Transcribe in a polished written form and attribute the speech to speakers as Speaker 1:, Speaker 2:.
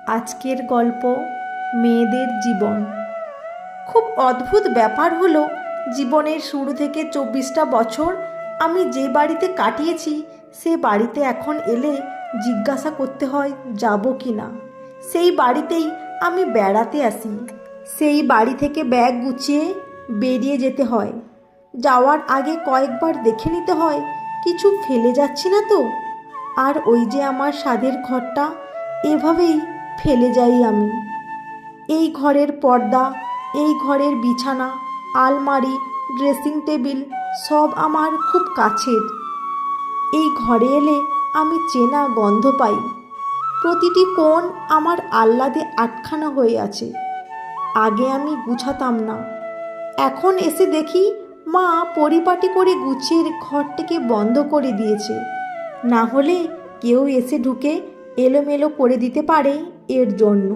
Speaker 1: আজকের গল্প মেয়েদের জীবন। খুব অদ্ভুত ব্যাপার হলো, জীবনের শুরু থেকে 24টা বছর আমি যে বাড়িতে কাটিয়েছি সে বাড়িতে এখন এলে জিজ্ঞাসা করতে হয় যাব কি না। সেই বাড়িতেই আমি বেড়াতে আসি, সেই বাড়ি থেকে ব্যাগ গুছিয়ে বেরিয়ে যেতে হয়। যাওয়ার আগে কয়েকবার দেখে নিতে হয় কিছু ফেলে যাচ্ছি না তো। আর ওই যে আমার স্বাদের ঘরটা, এভাবেই ফেলে যাই আমি। এই ঘরের পর্দা, এই ঘরের বিছানা, আলমারি, ড্রেসিং টেবিল সব আমার খুব কাছের। এই ঘরে এলে আমি চেনা গন্ধ পাই। প্রতিটি কোণ আমার আহ্লাদে আটখানা হয়ে আছে। আগে আমি গুছাতাম না, এখন এসে দেখি মা পরিপাটি করে গুছিয়ে ঘরটাকে বন্ধ করে দিয়েছে। না হলে কেউ এসে ঢুকে এলোমেলো করে দিতে পারে এর জন্য।